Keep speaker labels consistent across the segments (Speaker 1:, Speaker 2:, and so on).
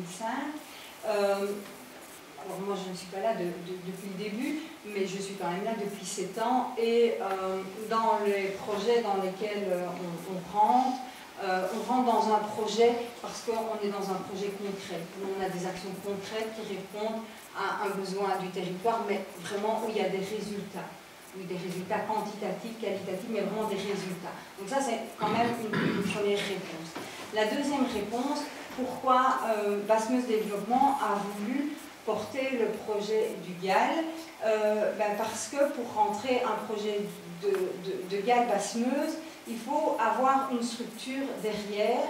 Speaker 1: 2005. Alors moi je ne suis pas là depuis le début, mais je suis quand même là depuis 7 ans, et dans les projets dans lesquels on rentre dans un projet parce qu'on est dans un projet concret, où on a des actions concrètes qui répondent à un besoin du territoire, mais vraiment où il y a des résultats. Oui, des résultats quantitatifs, qualitatifs, mais vraiment des résultats. Donc ça, c'est quand même une première réponse. La deuxième réponse, pourquoi Basse-Meuse Développement a voulu porter le projet du GAL, parce que pour rentrer un projet de GAL Basse-Meuse, il faut avoir une structure derrière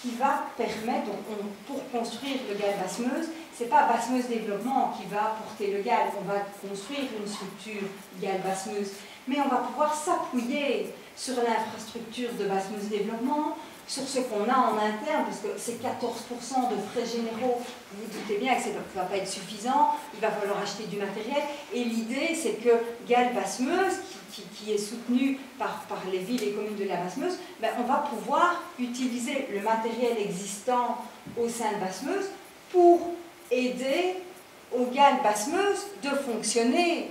Speaker 1: qui va permettre, donc pour construire le GAL Basse-Meuse, ce n'est pas Basse-Meuse Développement qui va porter le GAL, on va construire une structure GAL Basse-Meuse, mais on va pouvoir s'appuyer sur l'infrastructure de Basse-Meuse Développement, sur ce qu'on a en interne, parce que c'est 14% de frais généraux, vous vous doutez bien que ça ne va pas être suffisant, il va falloir acheter du matériel, et l'idée c'est que GAL Basse-Meuse, qui est soutenu par les villes et communes de la Basse-Meuse, on va pouvoir utiliser le matériel existant au sein de Basse-Meuse pour aider au GAL Basse-Meuse de fonctionner,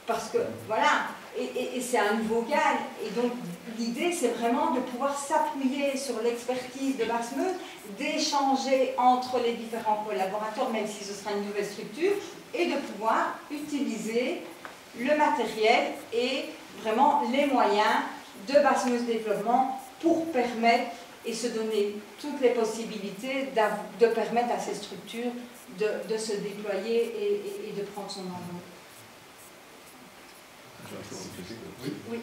Speaker 1: parce que voilà, et c'est un nouveau GAL, et donc l'idée c'est vraiment de pouvoir s'appuyer sur l'expertise de Basse-Meuse, d'échanger entre les différents collaborateurs, même si ce sera une nouvelle structure, et de pouvoir utiliser le matériel et vraiment les moyens de Basse-Meuse Développement pour permettre et se donner toutes les possibilités de permettre à ces structures de se déployer et de prendre son envol.
Speaker 2: Oui.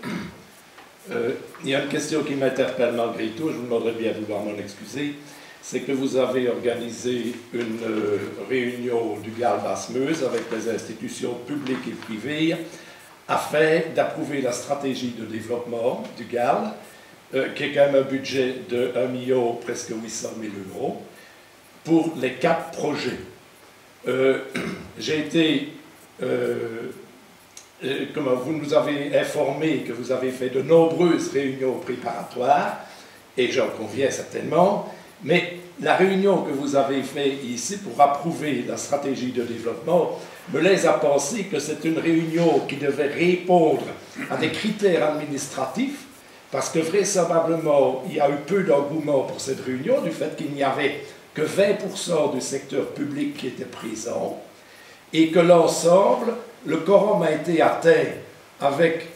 Speaker 2: Il y a une question qui m'interpelle malgré tout, je vous demanderai bien de vouloir m'en excuser. C'est que vous avez organisé une réunion du GAL Basse-Meuse avec les institutions publiques et privées afin d'approuver la stratégie de développement du GAL, qui est quand même un budget de 1 million, presque 800 000 euros, pour les 4 projets. J'ai été... Comme vous nous avez informé que vous avez fait de nombreuses réunions préparatoires, et j'en conviens certainement, mais la réunion que vous avez faite ici pour approuver la stratégie de développement me laisse à penser que c'est une réunion qui devait répondre à des critères administratifs, parce que vraisemblablement, il y a eu peu d'engouement pour cette réunion, du fait qu'il n'y avait que 20% du secteur public qui était présent, et que l'ensemble, le quorum a été atteint avec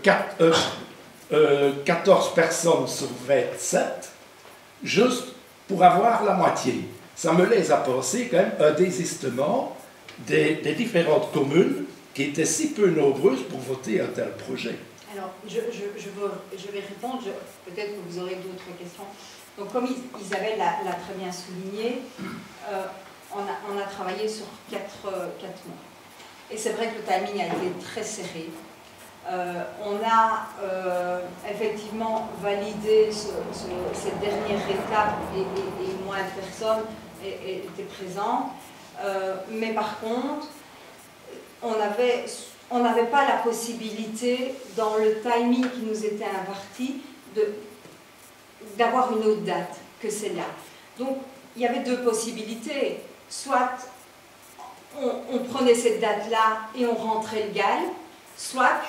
Speaker 2: 14 personnes sur 27, juste pour avoir la moitié. Ça me laisse à penser quand même un désistement des différentes communes qui étaient si peu nombreuses pour voter un tel projet.
Speaker 1: Alors, je vais répondre, peut-être que vous aurez d'autres questions. Donc, comme Isabelle l'a très bien souligné, on a travaillé sur 4 mois. Et c'est vrai que le timing a été très serré. On a effectivement validé cette dernière étape et moins de personnes étaient présentes. Mais par contre, on n'avait pas la possibilité, dans le timing qui nous était imparti, d'avoir une autre date que celle-là. Donc, il y avait 2 possibilités. Soit on prenait cette date-là et on rentrait le GAL, soit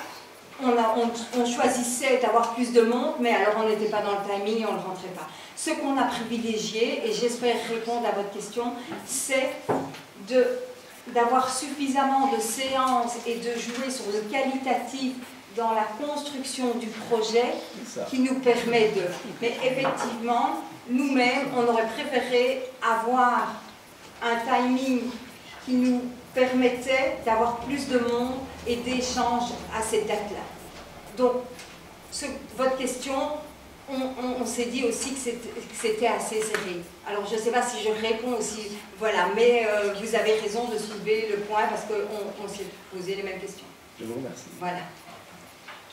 Speaker 1: on choisissait d'avoir plus de monde, mais alors on n'était pas dans le timing et on ne le rentrait pas. Ce qu'on a privilégié, et j'espère répondre à votre question, c'est d'avoir suffisamment de séances et de jouer sur le qualitatif dans la construction du projet qui nous permet de... Mais effectivement, nous-mêmes, on aurait préféré avoir un timing qui nous permettait d'avoir plus de monde et d'échanges à cette date-là. Donc, votre question, on s'est dit aussi que c'était assez serré. Alors, je ne sais pas si je réponds aussi, voilà, mais vous avez raison de soulever le point parce qu'on s'est posé les mêmes questions.
Speaker 2: Je vous remercie.
Speaker 1: Voilà.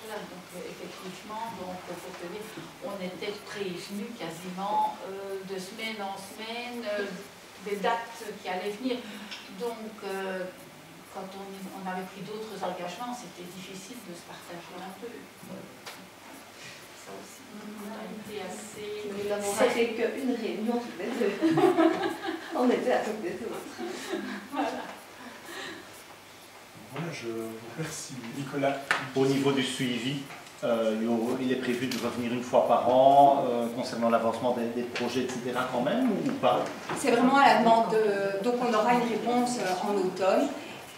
Speaker 3: Voilà, donc effectivement, donc, pour tenir, on était prévenus quasiment de semaine en semaine, des dates qui allaient venir. Donc, quand on avait pris d'autres engagements, c'était difficile de se partager un peu. Ça aussi, on a été assez...
Speaker 4: Nous n'avons fait qu'une réunion tous les 2. On était à côté des autres.
Speaker 3: Voilà.
Speaker 5: Voilà, je vous remercie. Nicolas.
Speaker 6: Au niveau du suivi, il est prévu de revenir une fois par an concernant l'avancement des projets, etc. quand même, ou pas?
Speaker 1: C'est vraiment à la demande donc on aura une réponse en automne.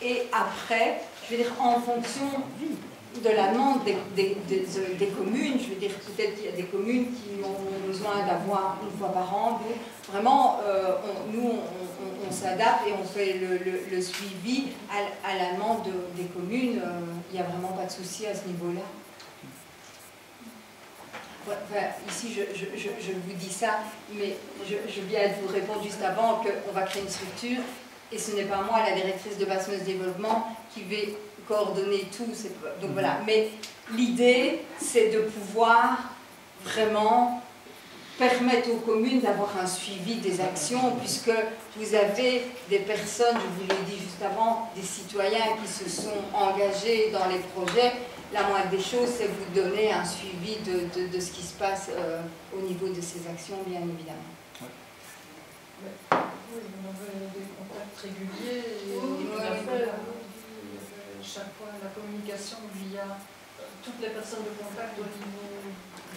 Speaker 1: Et après, je veux dire, en fonction de la demande des communes, je veux dire, peut-être qu'il y a des communes qui ont besoin d'avoir une fois par an. Donc, vraiment, on s'adapte et on fait le suivi à la demande des communes. Il n'y a vraiment pas de souci à ce niveau-là. Enfin, ici, je vous dis ça, mais je viens de vous répondre juste avant qu'on va créer une structure et ce n'est pas moi, la directrice de Basmeuse Développement, qui vais coordonner tout. Donc voilà. Mais l'idée, c'est de pouvoir vraiment permettre aux communes d'avoir un suivi des actions, puisque vous avez des personnes, je vous l'ai dit juste avant, des citoyens qui se sont engagés dans les projets. La moindre des choses, c'est vous donner un suivi de ce qui se passe au niveau de ces actions, bien évidemment.
Speaker 7: Oui, on avait des contacts réguliers et
Speaker 1: Oui,
Speaker 7: tout à fait, chaque fois la communication via toutes les personnes de contact au niveau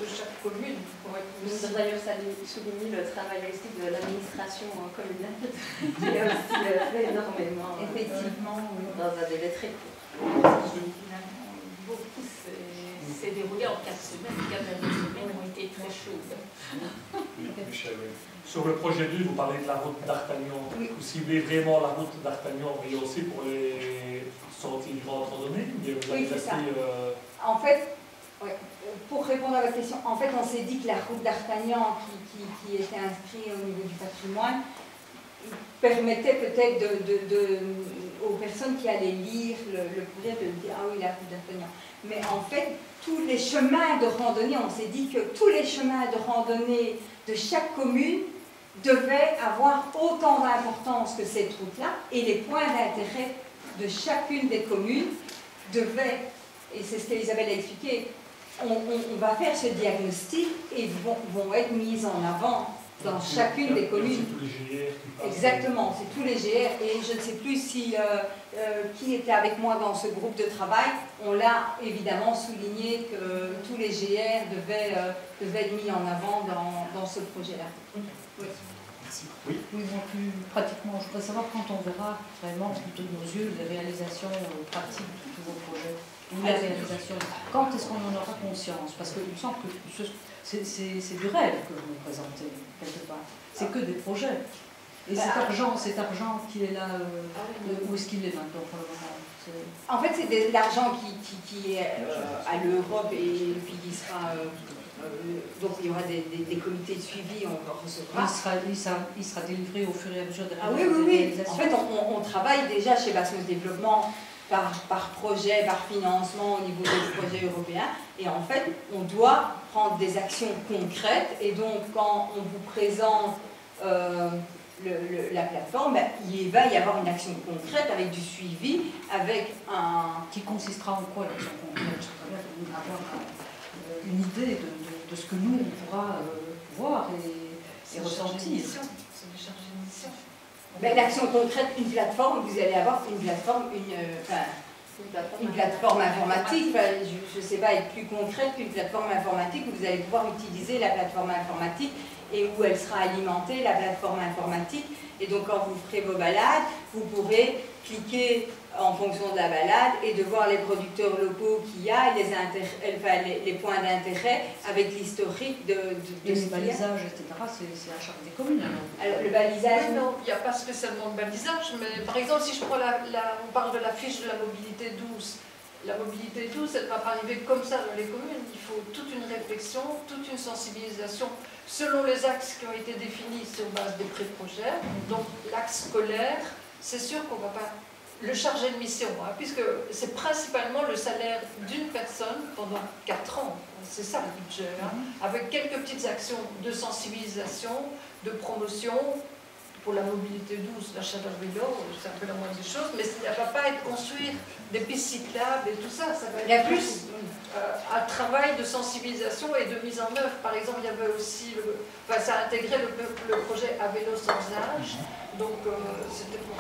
Speaker 7: de chaque commune.
Speaker 4: Oui. Nous avons d'ailleurs souligné le travail aussi de l'administration communale qui a aussi fait énormément.
Speaker 1: Effectivement, oui.
Speaker 4: Dans un délai très court.
Speaker 3: Beaucoup s'est déroulé en 4 semaines. Les 4 dernières semaines ont été très chaudes.
Speaker 5: Michel, oui.
Speaker 8: Sur le projet 2, vous parlez de la route d'Artagnan.
Speaker 1: Oui.
Speaker 8: Vous ciblez vraiment la route d'Artagnan, mais aussi pour les sorties du Grand Randonnée?
Speaker 1: Oui, c'est ça. En fait, ouais, pour répondre à votre question, en fait, on s'est dit que la route d'Artagnan, qui était inscrite au niveau du patrimoine, permettait peut-être aux personnes qui allaient lire le projet de dire « Ah oui, la route d'Artagnan ». Mais en fait, tous les chemins de randonnée, on s'est dit que tous les chemins de randonnée de chaque commune devaient avoir autant d'importance que cette route-là, et les points d'intérêt de chacune des communes devaient, et c'est ce qu'Isabelle a expliqué, on va faire ce diagnostic et vont être mis en avant dans chacune des communes.
Speaker 8: C'est tous les GR qui passent.
Speaker 1: Exactement, c'est tous les GR, et je ne sais plus si qui était avec moi dans ce groupe de travail. On l'a évidemment souligné que tous les GR devaient être mis en avant dans ce projet-là. Oui.
Speaker 5: Merci.
Speaker 6: Oui.
Speaker 9: Oui, moi plus pratiquement, je voudrais savoir quand on verra vraiment, plutôt de nos yeux, les réalisations pratiques de tous vos projets. Ou la réalisation. Quand est-ce qu'on en aura conscience? Parce qu'il me semble que c'est du rêve que vous nous présentez, quelque part. C'est que des projets. Et cet argent qui est là, où est-ce qu'il est maintenant pour le moment?
Speaker 1: En fait, c'est de l'argent qui est à l'Europe et puis qui sera... donc il y aura des comités de suivi, on va recevoir.
Speaker 9: Il sera délivré au fur et à mesure des
Speaker 1: réalisations. En fait, on travaille déjà chez Basmeuse Développement par projet, par financement au niveau des projets européens. Et en fait, on doit prendre des actions concrètes. Et donc, quand on vous présente la plateforme, ben, il va y avoir une action concrète avec du suivi, avec un...
Speaker 9: Qui consistera en quoi l'action concrète? Je voudrais avoir une idée de ce que nous, on pourra voir et ressentir.
Speaker 7: C'est des chargés de mission.
Speaker 1: Ben, l'action concrète, une plateforme, vous allez avoir une plateforme, une plateforme informatique, enfin, je ne sais pas être plus concrète qu'une plateforme informatique, où vous allez pouvoir utiliser la plateforme informatique et où elle sera alimentée, la plateforme informatique. Et donc quand vous ferez vos balades, vous pourrez cliquer en fonction de la balade et de voir les producteurs locaux qu'il y a, les points d'intérêt avec l'historique de
Speaker 9: les balisages, etc., c'est à charge des communes.
Speaker 1: Alors le balisage...
Speaker 7: Oui, non, il n'y a pas spécialement de balisage, mais par exemple, si je prends on parle de la fiche de la mobilité douce. La mobilité douce, elle ne va pas arriver comme ça dans les communes. Il faut toute une réflexion, toute une sensibilisation selon les axes qui ont été définis sur base des pré-projets. Donc l'axe scolaire, c'est sûr qu'on ne va pas le charger de mission, hein, puisque c'est principalement le salaire d'une personne pendant 4 ans. C'est ça le budget, hein, avec quelques petites actions de sensibilisation, de promotion, pour la mobilité douce, l'achat d'un vélo, c'est un peu la moindre des choses, mais ça ne va pas être construire des pistes cyclables et tout ça, ça va être plus un travail de sensibilisation et de mise en œuvre. Par exemple, il y avait aussi, ça a intégré le projet à vélo sans âge, donc c'était pour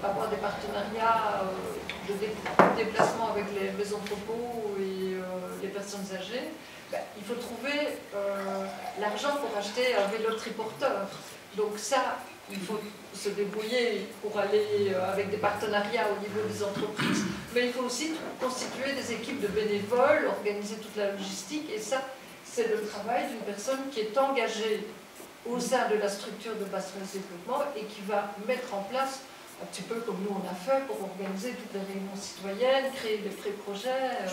Speaker 7: avoir des partenariats de déplacement avec les entrepôts et les personnes âgées. Ben, il faut trouver l'argent pour acheter un vélo triporteur. Donc ça, il faut se débrouiller pour aller avec des partenariats au niveau des entreprises, mais il faut aussi constituer des équipes de bénévoles, organiser toute la logistique, et ça, c'est le travail d'une personne qui est engagée au sein de la structure de Basse-Meuse Développement et qui va mettre en place, un petit peu comme nous on a fait, pour organiser toutes les réunions citoyennes, créer des pré-projets.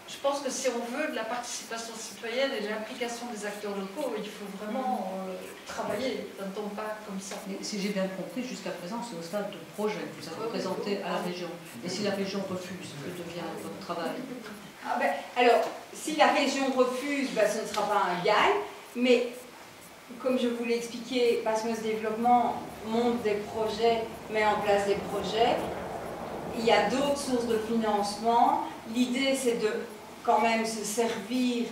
Speaker 7: Je pense que si on veut de la participation citoyenne et de l'implication des acteurs locaux, il faut vraiment travailler, ça ne tombe pas comme ça.
Speaker 9: Mais si j'ai bien compris, jusqu'à présent, c'est au stade de projet que vous avez présenté à la région. Et si la région refuse, que devient votre travail?
Speaker 1: Alors, si la région refuse, ce ne sera pas un gain, mais comme je vous l'ai expliqué, Basse-Meuse Développement monte des projets, met en place des projets. Il y a d'autres sources de financement. L'idée, c'est de quand même se servir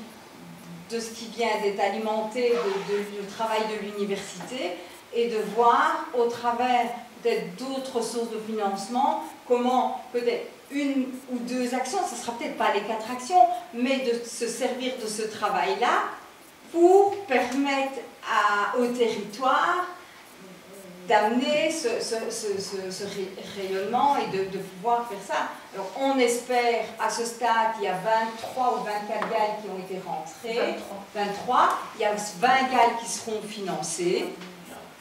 Speaker 1: de ce qui vient d'être alimenté du travail de l'université et de voir au travers peut-être d'autres sources de financement comment peut-être une ou deux actions, ce ne sera peut-être pas les 4 actions, mais de se servir de ce travail-là pour permettre au territoire d'amener ce rayonnement et de pouvoir faire ça. Alors on espère, à ce stade, il y a 23 ou 24 GAL qui ont été rentrés. 23. Il y a 20 GAL qui seront financés.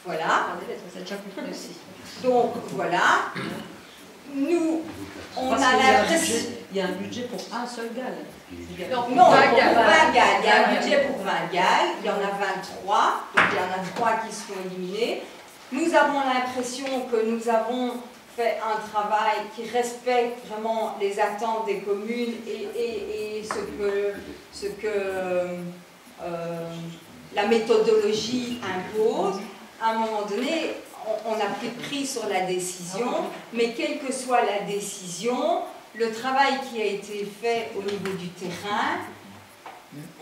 Speaker 1: Voilà. Donc voilà. Nous, on a l'impression...
Speaker 9: Il y a un budget pour un seul GAL.
Speaker 1: Non, pour 20 GAL. Il y a un budget pour 20 GAL. Il y en a 23. Donc il y en a 3 qui seront éliminés. Nous avons l'impression que nous avons fait un travail qui respecte vraiment les attentes des communes et ce que la méthodologie impose. À un moment donné, on a pris sur la décision, mais quelle que soit la décision, le travail qui a été fait au niveau du terrain,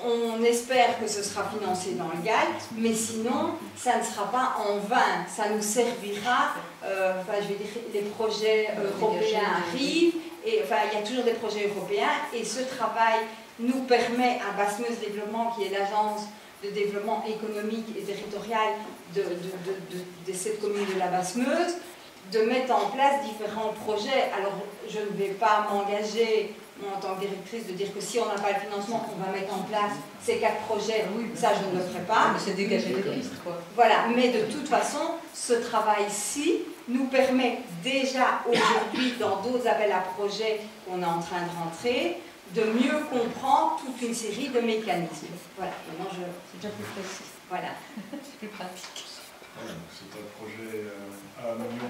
Speaker 1: on espère que ce sera financé dans le GAL, mais sinon, ça ne sera pas en vain. Ça nous servira, je vais dire, les projets européens arrivent, et il y a toujours des projets européens, et ce travail nous permet à Basse-Meuse Développement, qui est l'agence de développement économique et territorial de cette commune de la Basse-Meuse, de mettre en place différents projets. Alors, je ne vais pas m'engager, moi, en tant que directrice, de dire que si on n'a pas le financement, on va mettre en place ces 4 projets. Ça, je ne le ferai pas.
Speaker 9: Mais c'est dégager des pistes, quoi.
Speaker 1: Voilà, mais de toute façon, ce travail-ci nous permet déjà aujourd'hui, dans d'autres appels à projets qu'on est en train de rentrer, de mieux comprendre toute une série de mécanismes. Voilà, maintenant
Speaker 9: c'est déjà plus précis.
Speaker 1: Voilà.
Speaker 9: C'est plus pratique.
Speaker 5: C'est un projet à 1 million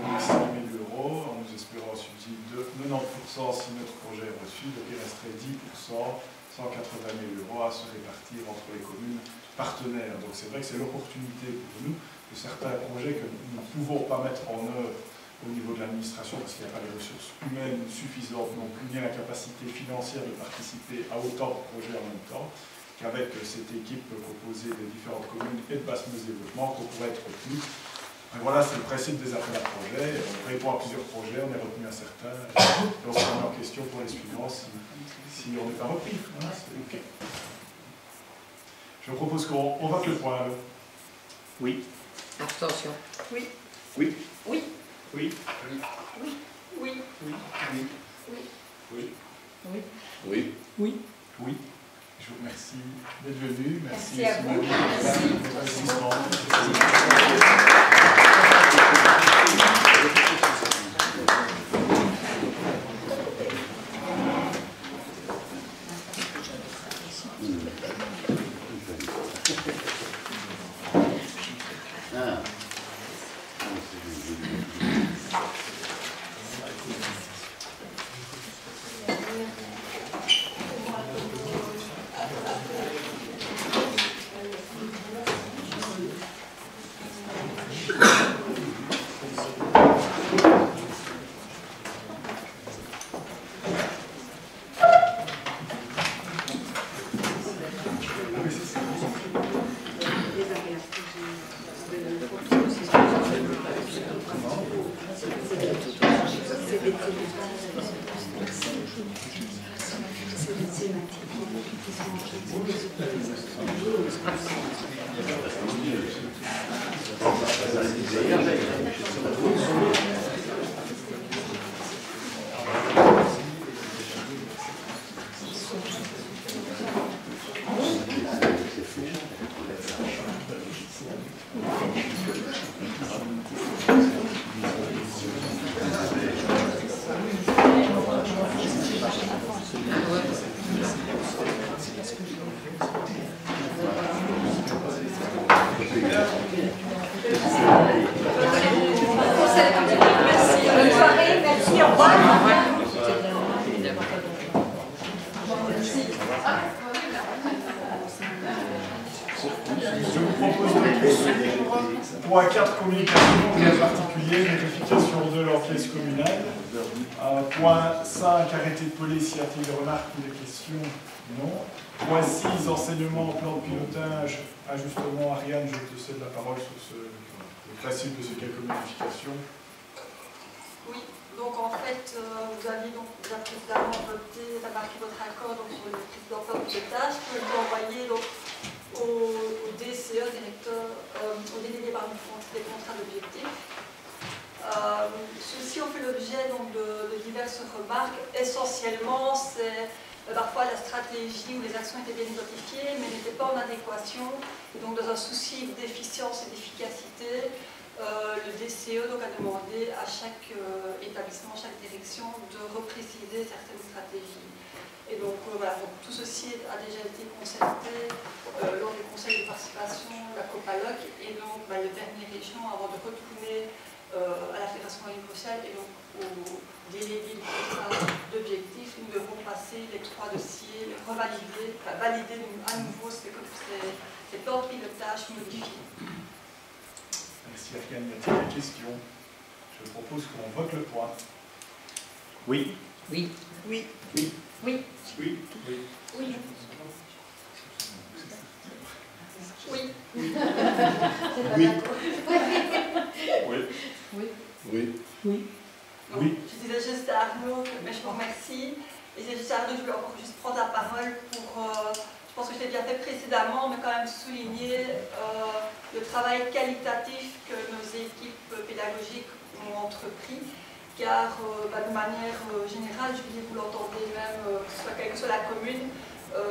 Speaker 5: d'euros, en nous espérant un subside de 90% si notre projet est reçu, donc il resterait 10%, 180 000 euros à se répartir entre les communes partenaires. Donc c'est vrai que c'est l'opportunité pour nous de certains projets que nous ne pouvons pas mettre en œuvre au niveau de l'administration parce qu'il n'y a pas les ressources humaines suffisantes non plus, ni la capacité financière de participer à autant de projets en même temps, qu'avec cette équipe composée des différentes communes et de Basse-Meuse Développement qu'on pourrait être retenu. Voilà, c'est le principe des appels à projets. On répond à plusieurs projets, on est retenu à certains, et on se remet en question pour les suivants si on n'est pas repris. Voilà, c'est OK. Je propose qu'on vote le point.
Speaker 6: Oui.
Speaker 4: Abstention.
Speaker 7: Oui.
Speaker 6: Oui.
Speaker 7: Oui.
Speaker 5: Oui.
Speaker 7: Oui. Oui.
Speaker 5: Oui.
Speaker 7: Oui.
Speaker 5: Oui.
Speaker 9: Oui.
Speaker 2: Oui.
Speaker 5: Oui. Oui. Je vous remercie d'être venu.
Speaker 1: Merci à vous.
Speaker 5: Je vous propose de poursuivre. Point 4, communication, rien particulier, vérification de leur pièce communale. Point 5, arrêté de police, y a-t-il des remarques ou des questions? Non. Point 6, enseignement, plan de pilotage, ajustement. Ariane, je te cède la parole sur le classique de ces quelques modifications.
Speaker 10: Oui, donc en fait, vous aviez donc déjà précédemment voté, marqué votre accord donc, sur le précédent plan de pilotage, que vous envoyez donc au DCE, directeur, au délégué par des contrats d'objectifs. Ceux-ci ont fait l'objet de diverses remarques. Essentiellement, c'est parfois la stratégie ou les actions étaient bien identifiées, mais n'étaient pas en adéquation. Et donc, dans un souci d'efficience et d'efficacité, le DCE donc, a demandé à chaque établissement, chaque direction, de repréciser certaines stratégies. Et donc, voilà, donc, tout ceci a déjà été concerté lors du conseil de participation, la COPALOC, et donc les dernières régions, avant de retourner à la Fédération Wallonie-Bruxelles et donc au délégué du contrat d'objectifs, nous devons passer les 3 dossiers, revalider, valider à nouveau ces plans de pilotage modifiés.
Speaker 5: Merci Ariane. Y a-t-il des questions? Je propose qu'on vote le point.
Speaker 6: Oui.
Speaker 9: Oui.
Speaker 10: Oui.
Speaker 5: Oui.
Speaker 10: Oui.
Speaker 5: Oui. Oui.
Speaker 10: Oui. Oui.
Speaker 5: Oui.
Speaker 10: Oui.
Speaker 5: Oui.
Speaker 9: Oui.
Speaker 2: Oui.
Speaker 9: Oui.
Speaker 10: Donc,
Speaker 5: Oui.
Speaker 10: je disais juste à Arnaud, mais je vous remercie. Et c'est juste à Arnaud, je voulais encore juste prendre la parole pour, je pense que je l'ai déjà fait précédemment, mais quand même souligner le travail qualitatif que nos équipes pédagogiques ont entrepris. Car de manière générale, je veux dire, vous l'entendez même, quelle que soit la commune,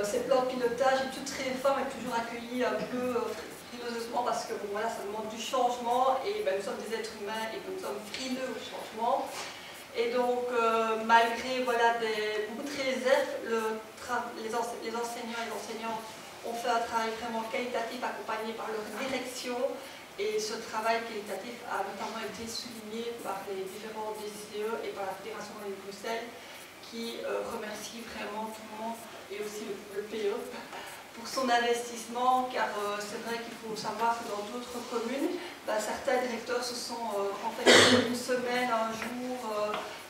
Speaker 10: ces plans de pilotage et toute réforme est toujours accueillie un peu frileusement parce que bon, voilà, ça demande du changement et nous sommes des êtres humains et nous sommes frileux au changement. Et donc, malgré voilà, beaucoup de réserves, les enseignants et les enseignantes ont fait un travail vraiment qualitatif accompagné par leur direction. Et ce travail qualitatif a notamment été souligné par les différents DCE et par la Fédération Wallonie-Bruxelles qui remercie vraiment tout le monde et aussi le PE pour son investissement, car c'est vrai qu'il faut savoir que dans d'autres communes, certains directeurs se sont renfermés une semaine, un jour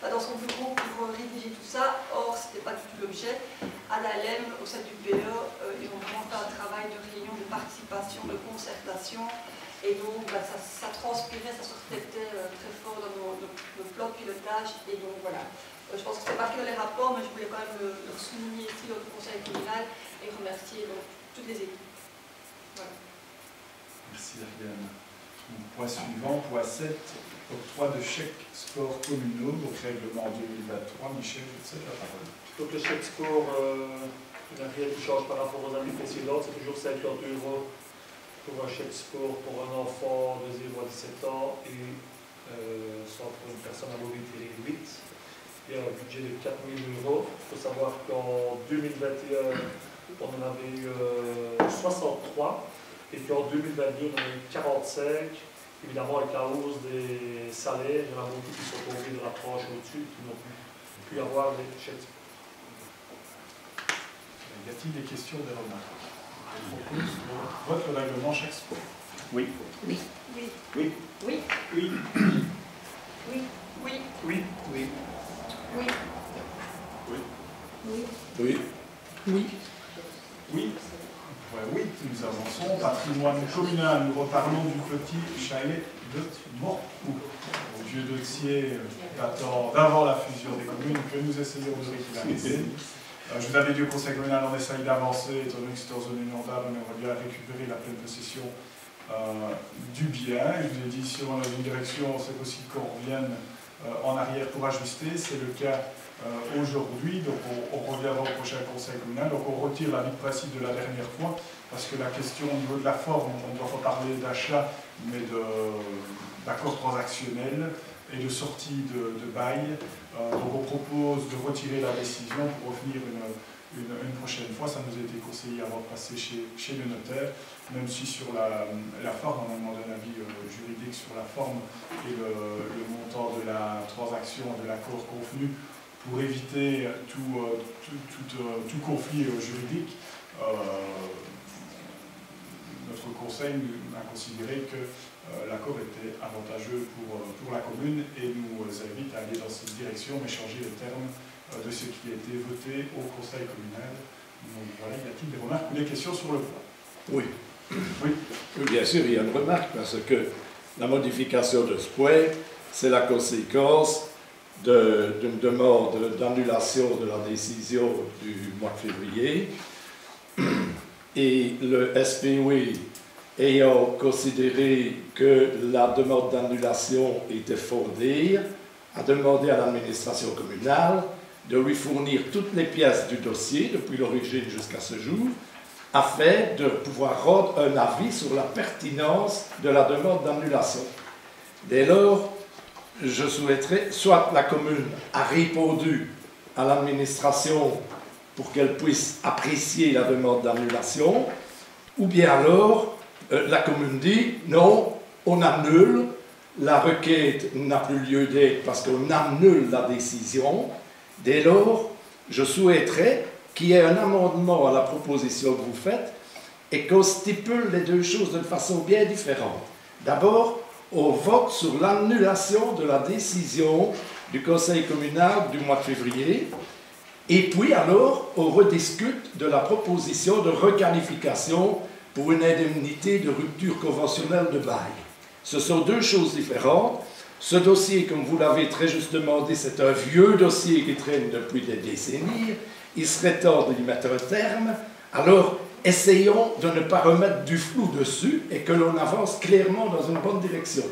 Speaker 10: dans son bureau pour rédiger tout ça. Or, ce n'était pas du tout l'objet. À la LEM, au sein du PE, ils ont vraiment fait un travail de réunion, de participation, de concertation. Et donc, ça transpirait, ça se reflétait très fort dans nos plans de pilotage. Et donc, voilà. Je pense que c'est marqué dans les rapports, mais je voulais quand même le souligner ici au conseil communal et remercier donc, toutes les équipes. Voilà.
Speaker 5: Merci Ariane. Point suivant, point 7, octroi de chèques sport communaux, donc règlement 2023. Michel, je te cède la parole.
Speaker 8: Donc le chèque sport, il n'y a rien qui change par rapport aux années précédentes, c'est toujours 50 € pour un chèque sport pour un enfant de 0 à 17 ans et soit pour une personne à mobilité réduite. Il y a un budget de 4 000 €. Il faut savoir qu'en 2021, on en avait eu 63 et qu'en 2022, on en a eu 45. Évidemment, avec la hausse des salaires, il y en a beaucoup qui sont tombés de la tranche au-dessus qui n'ont pu avoir des chèques sport.
Speaker 5: Y a-t-il des questions, des remarques? Je propose qu'on vote le règlement chaque sport.
Speaker 6: Oui.
Speaker 9: Oui.
Speaker 10: Oui.
Speaker 6: Oui.
Speaker 10: Oui.
Speaker 5: Oui.
Speaker 10: Oui. Oui.
Speaker 5: Oui.
Speaker 8: Oui.
Speaker 10: Oui.
Speaker 9: Oui.
Speaker 2: Oui.
Speaker 9: Oui.
Speaker 5: Oui. Point 8, nous avançons. Patrimoine communal, nous reparlons du petit chalet de Morcoux. Au vieux dossier datant d'avant la fusion des communes que nous essayons de régulariser. Je vous avais dit au conseil communal, on essaye d'avancer, étant donné que c'est en zone inondable, on aimerait bien récupérer la pleine possession du bien. Je vous ai dit, si on a une direction, c'est possible qu'on revienne en arrière pour ajuster. C'est le cas aujourd'hui, donc on reviendra au prochain conseil communal. Donc on retire l'avis de principe de la dernière fois, parce que la question au niveau de la forme, on ne doit pas parler d'achat, mais d'accord transactionnel et de sortie de bail. Donc on propose de retirer la décision pour revenir une prochaine fois. Ça nous a été conseillé avant de passer chez le notaire, même si sur la forme, on a demandé un avis juridique sur la forme et le montant de la transaction, de l'accord convenu, pour éviter tout conflit juridique. Notre conseil a considéré que l'accord était avantageux pour la commune et nous invite à aller dans cette direction, mais changer les termes de ce qui a été voté au conseil communal. Donc voilà, y a-t-il des remarques ou des questions sur le point?
Speaker 2: Oui.
Speaker 5: Oui.
Speaker 2: Oui, bien sûr, il y a une remarque, parce que la modification de ce point, c'est la conséquence d'une demande d'annulation de la décision du mois de février. Et le SPOE, ayant considéré que la demande d'annulation était fondée, a demandé à l'administration communale de lui fournir toutes les pièces du dossier, depuis l'origine jusqu'à ce jour, afin de pouvoir rendre un avis sur la pertinence de la demande d'annulation. Dès lors, je souhaiterais, soit la commune a répondu à l'administration pour qu'elle puisse apprécier la demande d'annulation, ou bien alors la commune dit non, on annule, la requête n'a plus lieu d'être parce qu'on annule la décision. Dès lors, je souhaiterais qu'il y ait un amendement à la proposition que vous faites et qu'on stipule les deux choses d'une façon bien différente. D'abord, on vote sur l'annulation de la décision du conseil communal du mois de février, et puis alors, on rediscute de la proposition de requalification pour une indemnité de rupture conventionnelle de bail. Ce sont deux choses différentes. Ce dossier, comme vous l'avez très justement dit, c'est un vieux dossier qui traîne depuis des décennies. Il serait temps de y mettre un terme. Alors, essayons de ne pas remettre du flou dessus et que l'on avance clairement dans une bonne direction.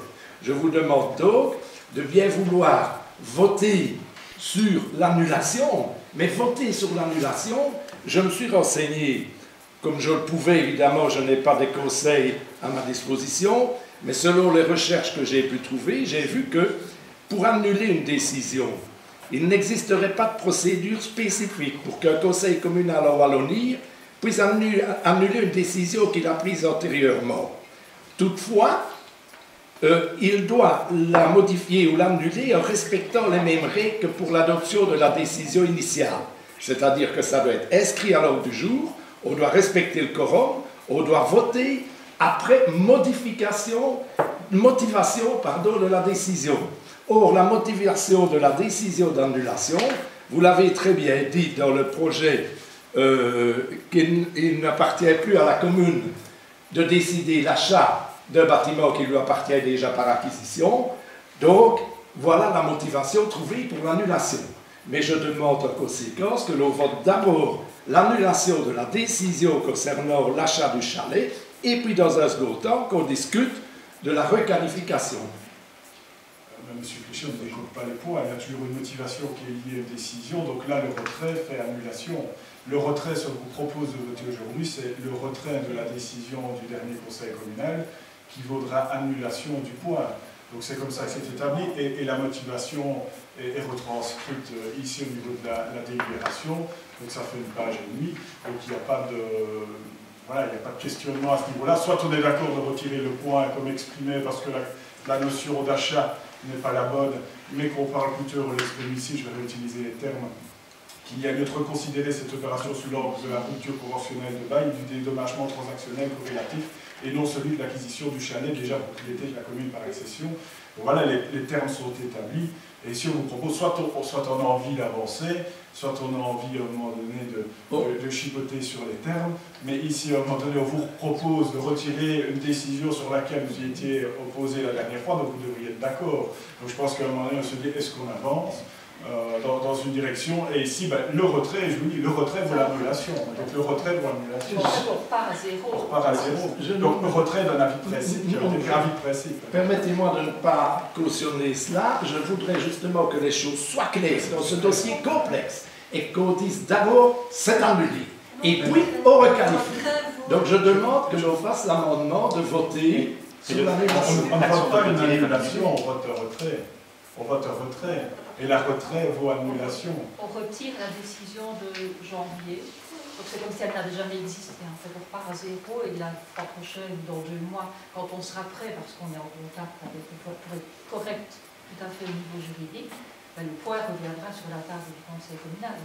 Speaker 2: Je vous demande donc de bien vouloir voter sur l'annulation, mais voter sur l'annulation, je me suis renseigné, comme je le pouvais, évidemment, je n'ai pas des conseils à ma disposition, mais selon les recherches que j'ai pu trouver, j'ai vu que pour annuler une décision, il n'existerait pas de procédure spécifique pour qu'un conseil communal en Wallonie puisse annuler une décision qu'il a prise antérieurement. Toutefois, il doit la modifier ou l'annuler en respectant les mêmes règles que pour l'adoption de la décision initiale. C'est-à-dire que ça doit être inscrit à l'ordre du jour, on doit respecter le quorum, on doit voter après motivation de la décision. Or, la motivation de la décision d'annulation, vous l'avez très bien dit dans le projet, qu'il n'appartient plus à la commune de décider l'achat d'un bâtiment qui lui appartient déjà par acquisition. Donc, voilà la motivation trouvée pour l'annulation. Mais je demande en conséquence que l'on vote d'abord l'annulation de la décision concernant l'achat du chalet, et puis dans un second temps qu'on discute de la requalification.
Speaker 5: Monsieur Cléchet, on ne découpe pas les points, il y a toujours une motivation qui est liée à une décision, donc là le retrait fait annulation. Le retrait, ce que vous propose de voter aujourd'hui, c'est le retrait de la décision du dernier conseil communal qui vaudra annulation du point. Donc c'est comme ça que c'est établi, et la motivation est retranscrite ici au niveau de la délibération, donc ça fait une page et demie, donc il n'y a pas de... Voilà, il n'y a pas de questionnement à ce niveau-là. Soit on est d'accord de retirer le point comme exprimé parce que la notion d'achat n'est pas la bonne, mais qu'on parle plutôt de l'esprit ici, je vais réutiliser les termes, qu'il y a mieux de reconsidérer cette opération sous l'angle de la rupture conventionnelle de bail, du dédommagement transactionnel corrélatif, et non celui de l'acquisition du chalet déjà propriété de la commune par accession. Donc voilà, les termes sont établis, et si on vous propose, soit on a envie d'avancer, soit on a envie à un moment donné de chipoter sur les termes, mais ici à un moment donné on vous propose de retirer une décision sur laquelle vous y étiez opposé la dernière fois, donc vous devriez être d'accord. Donc je pense qu'à un moment donné on se dit, est-ce qu'on avance? dans une direction, et ici, le retrait, je vous dis, le retrait vaut l'annulation. Donc le retrait vaut l'annulation.
Speaker 3: On repart à zéro.
Speaker 5: On repart à zéro. Donc le retrait d'un avis de principe, qui aurait été avis de principe.
Speaker 2: Permettez-moi de ne pas cautionner cela. Je voudrais justement que les choses soient claires dans ce dossier complexe et qu'on dise d'abord c'est annulé. Et puis on requalifie. Donc je demande que l'on fasse l'amendement de voter sur l'annulation.
Speaker 5: On ne vote pas une annulation, on vote un retrait. On vote un retrait. Et la retrait vaut annulation.
Speaker 3: On retire la décision de janvier. Donc c'est comme si elle n'avait jamais existé. En fait, on repart à zéro et la fois prochaine, dans 2 mois, quand on sera prêt, parce qu'on est en contact avec le pour être correct tout à fait au niveau juridique, le point reviendra sur la table du conseil communal.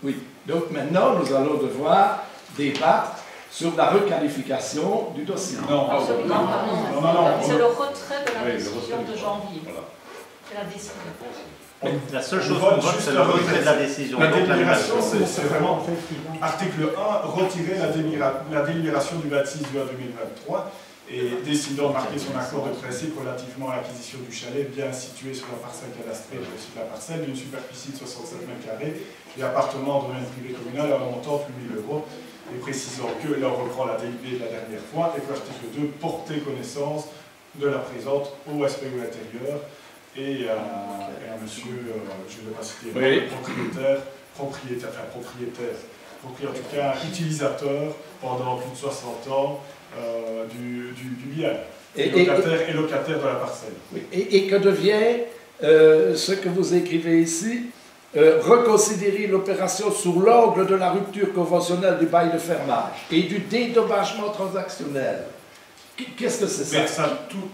Speaker 2: Oui, donc maintenant nous allons devoir débattre sur la requalification du dossier.
Speaker 5: Non,
Speaker 3: c'est le retrait de la décision de janvier. C'est la décision.
Speaker 6: La seule chose qu'on vote, c'est le retrait de la décision.
Speaker 5: La délibération, c'est vraiment article 1, retirer la délibération du 26 juin 2023 et décidant de marquer son accord de principe relativement à l'acquisition du chalet bien situé sur la parcelle cadastrée sur la parcelle d'une superficie de 67 m² et appartenant au domaine privé communal à un montant de 8 000 €. Et précisant que, là on reprend la délibérée de la dernière fois, et que l'article 2 portait connaissance de la présente au SPU intérieur et à monsieur, je ne vais pas citer,
Speaker 2: oui.
Speaker 5: propriétaire, en tout cas utilisateur pendant plus de 60 ans du bien, et locataire de la parcelle.
Speaker 2: Oui. Et que devient ce que vous écrivez ici, reconsidérer l'opération sous l'angle de la rupture conventionnelle du bail de fermage et du dédommagement transactionnel. Qu'est-ce que c'est ça?
Speaker 5: Mais ça, tout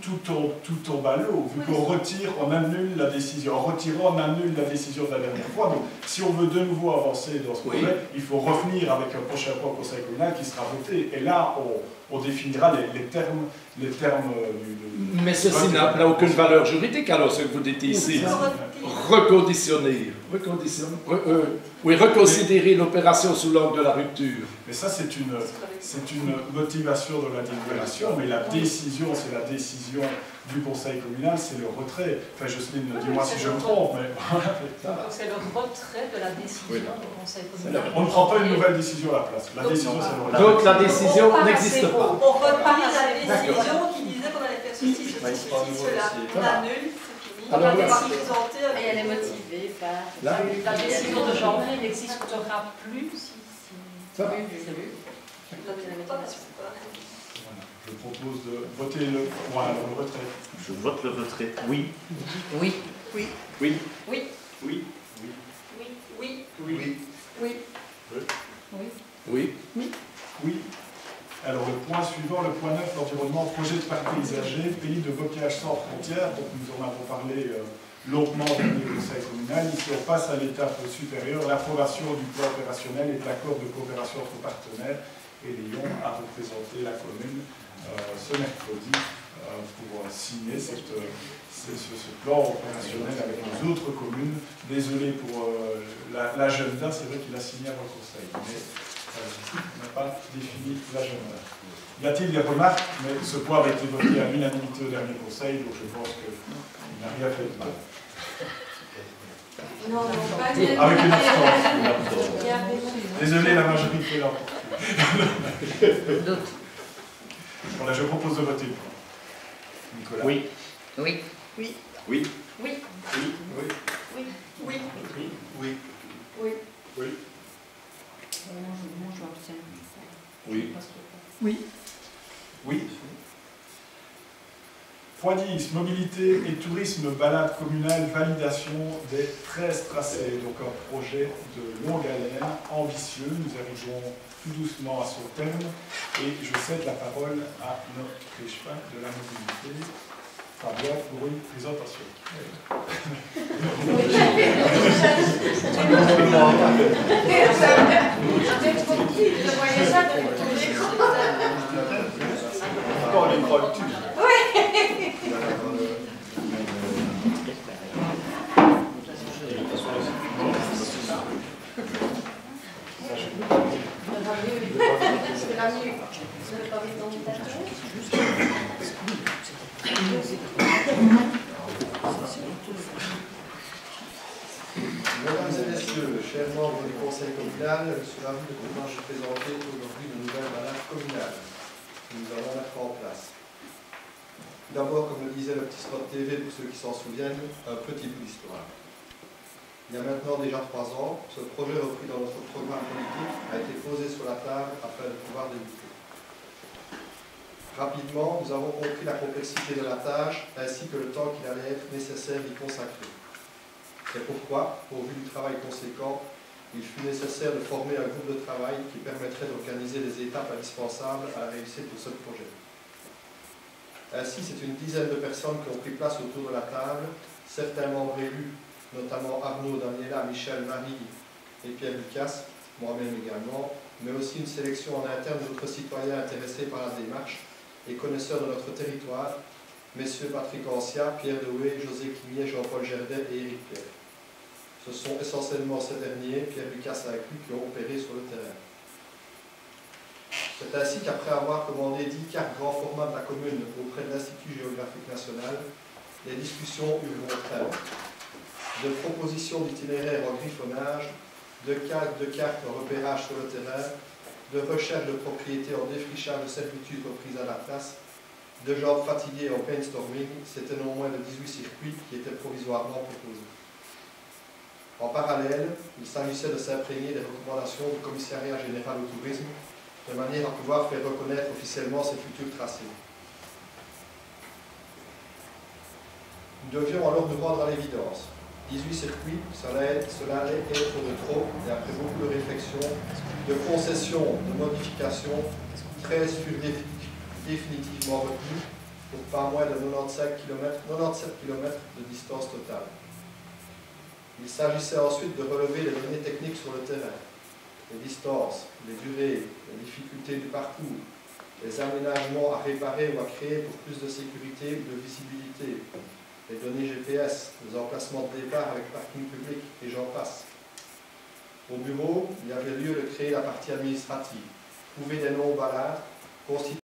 Speaker 5: tombe à l'eau, vu qu'on retire, on annule la décision. En retirant, on annule la décision de la dernière fois. Donc, si on veut de nouveau avancer dans ce projet, il faut revenir avec un prochain point au conseil communal qui sera voté. Et là, on définira les termes du...
Speaker 2: Mais ceci n'a aucune valeur juridique, alors, ce que vous dites ici. Reconditionner. Reconsidérer l'opération sous l'angle de la rupture.
Speaker 5: Mais ça, c'est une motivation de la délibération, mais la décision, c'est la décision du conseil communal, c'est le retrait. Enfin, Jocelyne, dis-moi si je me trompe, mais...
Speaker 3: C'est le retrait de la décision du conseil communal.
Speaker 5: On ne prend pas une nouvelle décision à la place. La décision, c'est le retrait.
Speaker 2: Donc, la décision n'existe pas.
Speaker 10: On repart la décision qui disait qu'on allait faire ceci, cela. On annule, c'est fini.
Speaker 2: Alors,
Speaker 10: on va présenter
Speaker 4: et elle est motivée par...
Speaker 3: La décision de janvier n'existera plus.
Speaker 2: Ça va.
Speaker 5: Je propose de voter le retrait.
Speaker 6: Je vote le retrait. Oui.
Speaker 9: Oui.
Speaker 6: Oui.
Speaker 3: Oui.
Speaker 6: Oui.
Speaker 10: Oui.
Speaker 5: Oui. Alors le point suivant, le point 9, l'environnement, projet de parc paysager, pays de bocage sans frontières, donc nous en avons parlé longuement dans le conseil communal. Ici on passe à l'étape supérieure, l'approbation du plan opérationnel et de l'accord de coopération entre partenaires, et Lyon a représenté la commune ce mercredi pour signer ce plan opérationnel avec les autres communes. Désolé pour l'agenda, c'est vrai qu'il a signé à votre conseil, mais on n'a pas défini l'agenda. Y a-t-il des remarques? Mais ce point avait été voté à l'unanimité au dernier conseil, donc je pense qu'il n'a rien fait de mal.
Speaker 10: Non, pas
Speaker 5: Avec une abstention. Désolé, la majorité l'a emporté. Voilà, je propose de voter. Nicolas.
Speaker 6: Oui.
Speaker 9: Oui.
Speaker 6: Oui.
Speaker 3: Oui.
Speaker 10: Oui.
Speaker 9: Moi, je m'abstiens.
Speaker 2: Oui.
Speaker 5: Oui. Point 10, mobilité et tourisme, balade communale, validation des 13 tracés. Donc un projet de longue haleine, ambitieux. Nous arrivons tout doucement à son terme. Et je cède la parole à notre échevin de la mobilité, Fabien, pour une présentation.
Speaker 3: Je voyais ça depuis tous les jours.
Speaker 5: Encore les croques.
Speaker 11: communale, je suis ravi de pouvoir vous présenter aujourd'hui de nouvelles balades communales que nous allons mettre en place. D'abord, comme le disait le petit spot TV, pour ceux qui s'en souviennent, un petit bout d'histoire. Il y a maintenant déjà 3 ans, ce projet repris dans notre programme politique a été posé sur la table afin de pouvoir débuter. Rapidement, nous avons compris la complexité de la tâche ainsi que le temps qu'il allait être nécessaire d'y consacrer. C'est pourquoi, pourvu du travail conséquent, il fut nécessaire de former un groupe de travail qui permettrait d'organiser les étapes indispensables à la réussite de ce projet. Ainsi, c'est une dizaine de personnes qui ont pris place autour de la table, certains membres élus, notamment Arnaud, Daniela, Michel, Marie et Pierre Lucas, moi-même également, mais aussi une sélection en interne d'autres citoyens intéressés par la démarche et connaisseurs de notre territoire, messieurs Patrick Ancia, Pierre Dehoué, José Quimier, Jean-Paul Gerdet et Éric Pierre. Ce sont essentiellement ces derniers, Pierre Lucas inclus, qui ont opéré sur le terrain. C'est ainsi qu'après avoir commandé 10 cartes grand format de la commune auprès de l'Institut géographique national, les discussions eurent bon train. De propositions d'itinéraires en griffonnage, de cartes en repérage sur le terrain, de recherche de propriétés en défrichage de servitudes reprises à la place, de gens fatigués en brainstorming, c'était non moins de 18 circuits qui étaient provisoirement proposés. En parallèle, il s'agissait de s'imprégner des recommandations du Commissariat général au tourisme, de manière à pouvoir faire reconnaître officiellement ces futurs tracés. Nous devions alors nous rendre à l'évidence. 18 circuits, cela allait être de trop, et après beaucoup de réflexions, de concessions, de modifications, 13 furent définitivement retenus pour pas moins de 97 km de distance totale. Il s'agissait ensuite de relever les données techniques sur le terrain, les distances, les durées, les difficultés du parcours, les aménagements à réparer ou à créer pour plus de sécurité ou de visibilité, les données GPS, les emplacements de départ avec parking public et j'en passe. Au bureau, il y avait lieu de créer la partie administrative, trouver des noms balades, constituer